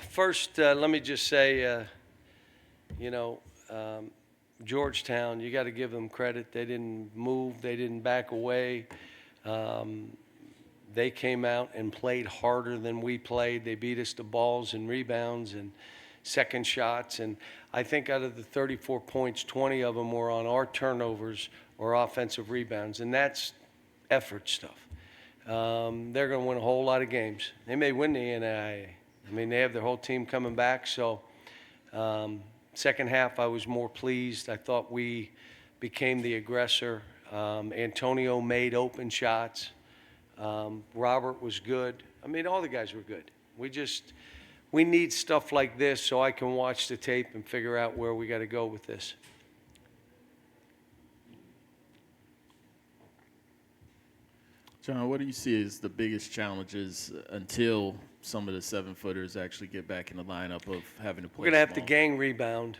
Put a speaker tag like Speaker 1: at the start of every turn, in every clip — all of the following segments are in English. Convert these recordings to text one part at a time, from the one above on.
Speaker 1: First, let me just say, you know, Georgetown, you got to give them credit. They didn't move, they didn't back away. Um, they came out and played harder than we played. They beat us to balls and rebounds and second shots. And I think out of the 34 points, 20 of them were on our turnovers or offensive rebounds. And that's effort stuff. They're going to win a whole lot of games. They may win the NAIA. I mean, they have their whole team coming back. So second half, I was more pleased. I thought we became the aggressor. Antonio made open shots. Robert was good. I mean, all the guys were good. We need stuff like this so I can watch the tape and figure out where we got to go with this.
Speaker 2: John, what do you see as the biggest challenges until some of the 7-footers actually get back in the lineup of having to play?
Speaker 1: We're going to have to gang rebound.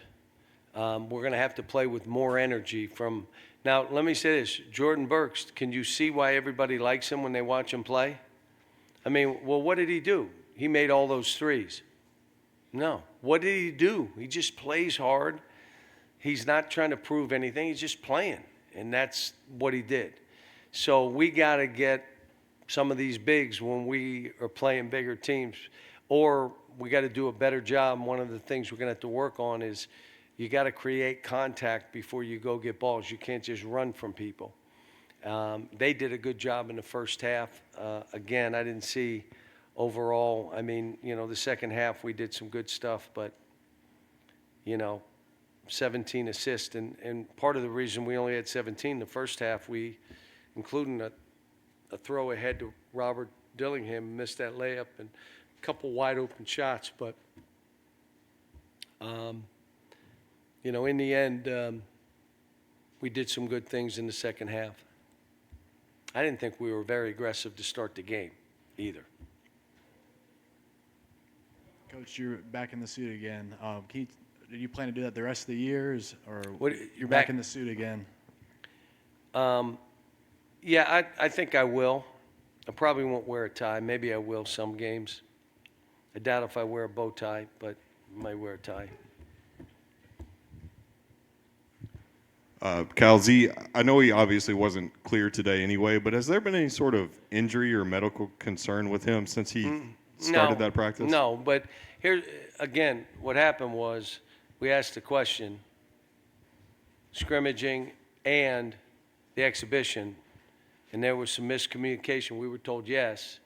Speaker 1: We're going to have to play with more energy from – now, let me say this. Jordan Burks, can you see why everybody likes him when they watch him play? I mean, well, what did he do? He made all those threes. No. What did he do? He just plays hard. He's not trying to prove anything. He's just playing, and that's what he did. So we got to get some of these bigs when we are playing bigger teams, or we got to do a better job. One of the things we're going to have to work on is you got to create contact before you go get balls. You can't just run from people. They did a good job in the first half. Again, I didn't see overall. I mean, the second half we did some good stuff, but 17 assists, and part of the reason we only had 17 the first half, including a throw ahead to Robert Dillingham, missed that layup, and a couple wide open shots. But, in the end, we did some good things in the second half. I didn't think we were very aggressive to start the game either.
Speaker 3: Coach, you're back in the suit again. Do you plan to do that the rest of the years, or you're back in the suit again?
Speaker 1: Yeah, I think I will. I probably won't wear a tie. Maybe I will some games. I doubt if I wear a bow tie, but I might wear a tie.
Speaker 4: Cal Z, I know he obviously wasn't clear today anyway, but has there been any sort of injury or medical concern with him since he started that practice?
Speaker 1: No, but here, again, what happened was we asked the question, scrimmaging and the exhibition, and there was some miscommunication. We were told yes,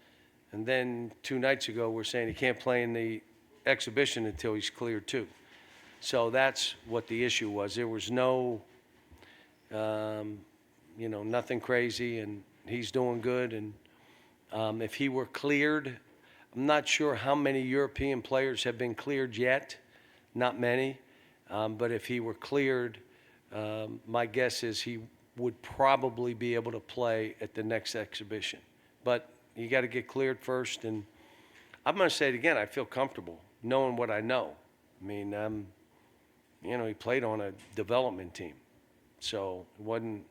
Speaker 1: and then 2 nights ago we're saying he can't play in the exhibition until he's cleared too. So that's what the issue was. There was no, nothing crazy, and he's doing good. And if he were cleared, I'm not sure how many European players have been cleared yet. Not many. But if he were cleared, my guess is he would probably be able to play at the next exhibition. But you got to get cleared first. And I'm going to say it again, I feel comfortable knowing what I know. I mean, he played on a development team. So it wasn't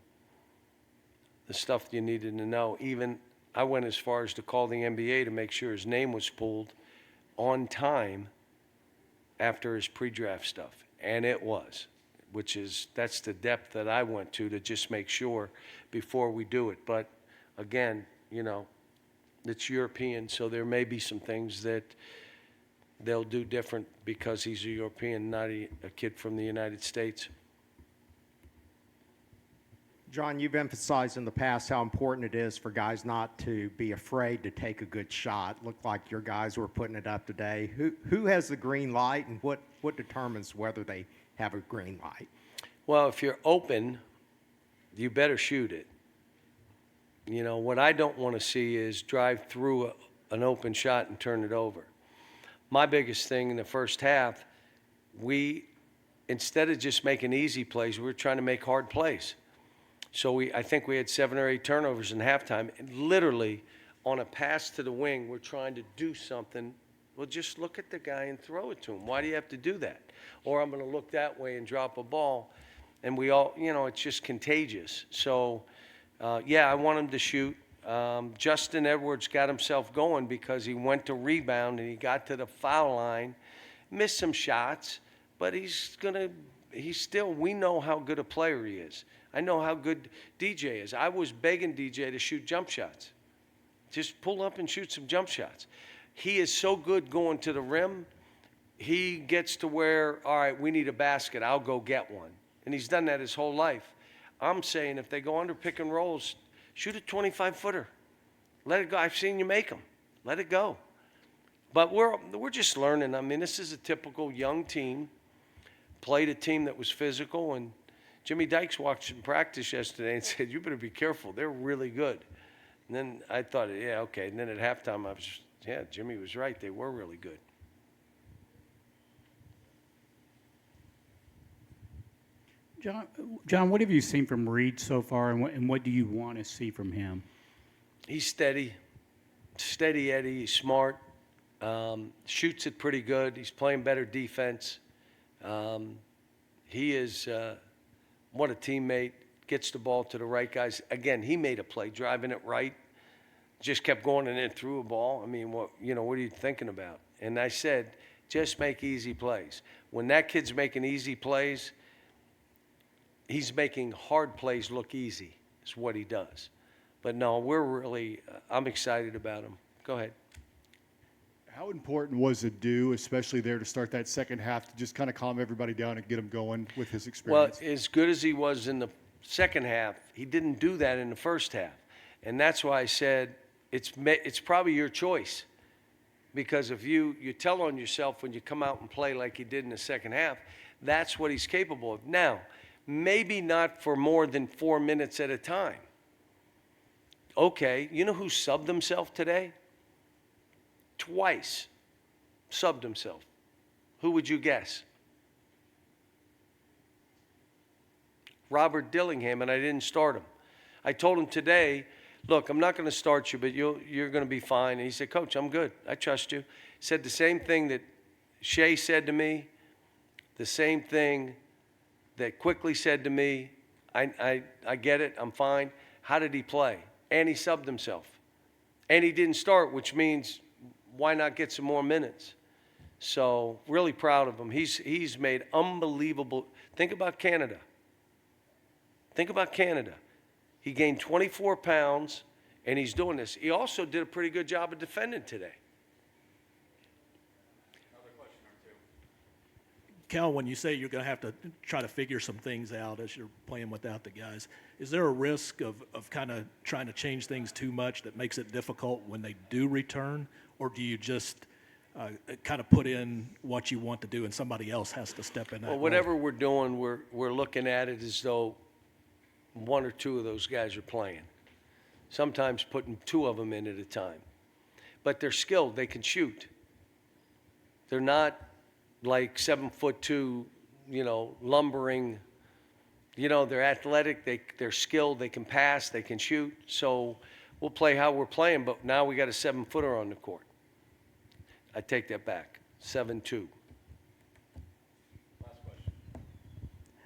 Speaker 1: the stuff you needed to know. Even I went as far as to call the NBA to make sure his name was pulled on time after his pre-draft stuff. And it was. That's the depth that I went to just make sure before we do it. But again, it's European, so there may be some things that they'll do different because he's a European, not a kid from the United States.
Speaker 5: John, you've emphasized in the past how important it is for guys not to be afraid to take a good shot. Looked like your guys were putting it up today. Who has the green light, and what determines whether they have a green light?
Speaker 1: Well, if you're open, you better shoot it. What I don't want to see is drive through an open shot and turn it over. My biggest thing in the first half, instead of just making easy plays, we were trying to make hard plays. So I think we had 7 or 8 turnovers in halftime. And literally, on a pass to the wing, we're trying to do something. Well, just look at the guy and throw it to him. Why do you have to do that? Or I'm going to look that way and drop a ball. And we all, it's just contagious. So, I want him to shoot. Justin Edwards got himself going because he went to rebound and he got to the foul line, missed some shots, but we know how good a player he is. I know how good DJ is. I was begging DJ to shoot jump shots. Just pull up and shoot some jump shots. He is so good going to the rim. He gets to where, all right, we need a basket. I'll go get one. And he's done that his whole life. I'm saying if they go under pick and rolls, shoot a 25-footer. Let it go. I've seen you make them. Let it go. But we're just learning. I mean, this is a typical young team. Played a team that was physical, and Jimmy Dykes watched him practice yesterday and said, you better be careful. They're really good. And then I thought, yeah, okay. And then at halftime, Jimmy was right. They were really good.
Speaker 6: John, what have you seen from Reed so far, and what do you want to see from him?
Speaker 1: He's steady Eddie. He's smart. Shoots it pretty good. He's playing better defense. He is what a teammate. Gets the ball to the right guys. Again, he made a play, driving it right. Just kept going and then threw a ball. I mean, what are you thinking about? And I said, just make easy plays. When that kid's making easy plays, he's making hard plays look easy. Is what he does. But no, I'm excited about him. Go ahead.
Speaker 7: How important was Adu, especially there to start that second half, to just kind of calm everybody down and get him going with his experience?
Speaker 1: Well, as good as he was in the second half, he didn't do that in the first half. And that's why I said it's probably your choice. Because if you tell on yourself when you come out and play like he did in the second half, that's what he's capable of. Now, maybe not for more than 4 minutes at a time. Okay, you know who subbed himself today? Twice subbed himself. Who would you guess? Robert Dillingham, and I didn't start him. I told him today, look, I'm not going to start you, but you're going to be fine. And he said, Coach, I'm good. I trust you. He said the same thing that Shea said to me, the same thing that Quickly said to me. I get it. I'm fine. How did he play? And he subbed himself. And he didn't start, which means why not get some more minutes? So really proud of him. He's made unbelievable. Think about Canada. Think about Canada. He gained 24 pounds, and he's doing this. He also did a pretty good job of defending today.
Speaker 8: Cal, when you say you're going to have to try to figure some things out as you're playing without the guys, is there a risk of kind of trying to change things too much that makes it difficult when they do return? Or do you just kind of put in what you want to do and somebody else has to step in that
Speaker 1: Well, whatever we're doing, we're looking at it as though one or two of those guys are playing. Sometimes putting two of them in at a time. But they're skilled. They can shoot. They're not like 7'2", lumbering. They're athletic. They're skilled. They can pass. They can shoot. So we'll play how we're playing, but now we got a 7-footer on the court. I take that back. 7'2".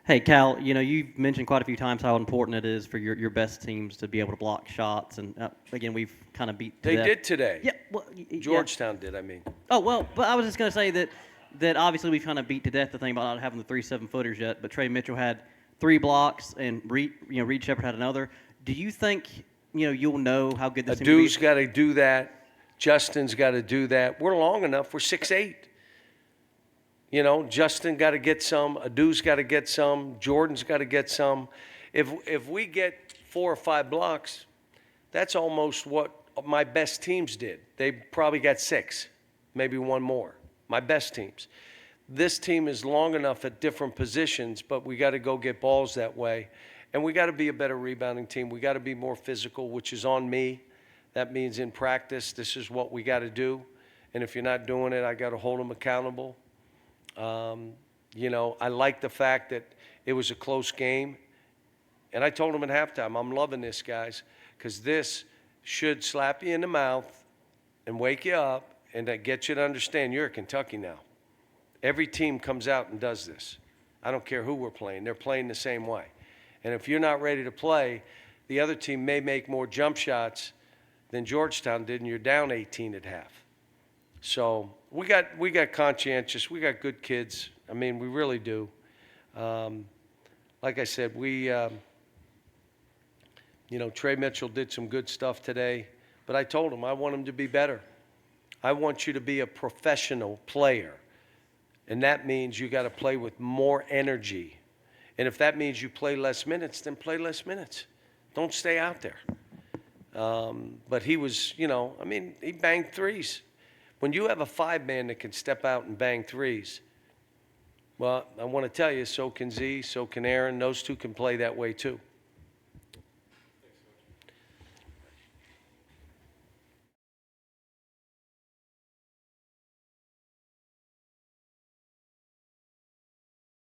Speaker 9: Hey, Cal, you've mentioned quite a few times how important it is for your best teams to be able to block shots. And, again, we've kind of beat
Speaker 1: They
Speaker 9: that.
Speaker 1: did today.
Speaker 9: Yeah. Well,
Speaker 1: Georgetown did, I mean.
Speaker 9: Oh, well, but I was just going to say that obviously we've kind of beat to death the thing about not having the 3 7-footers yet. But Trey Mitchell had 3 blocks, and Reed Shepherd had another. Do you think, you'll know how good this team will be?
Speaker 1: Adu's got to do that. Justin's got to do that. We're long enough. We're 6'8". Justin got to get some. Adu's got to get some. Jordan's got to get some. If we get 4 or 5 blocks, that's almost what my best teams did. They probably got 6, maybe one more. My best teams. This team is long enough at different positions, but we got to go get balls that way. And we got to be a better rebounding team. We got to be more physical, which is on me. That means in practice, this is what we got to do. And if you're not doing it, I got to hold them accountable. I like the fact that it was a close game. And I told them at halftime, I'm loving this, guys, because this should slap you in the mouth and wake you up and get you to understand you're at Kentucky now. Every team comes out and does this. I don't care who we're playing. They're playing the same way. And if you're not ready to play, the other team may make more jump shots, than Georgetown did, and you're down 18 at half. So we got conscientious. We got good kids. I mean, we really do. Like I said, Trey Mitchell did some good stuff today, but I told him I want him to be better. I want you to be a professional player, and that means you got to play with more energy. And if that means you play less minutes, then play less minutes. Don't stay out there. But he was, he banged threes. When you have a 5-man that can step out and bang threes, well, I want to tell you, so can Z, so can Aaron. Those two can play that way too.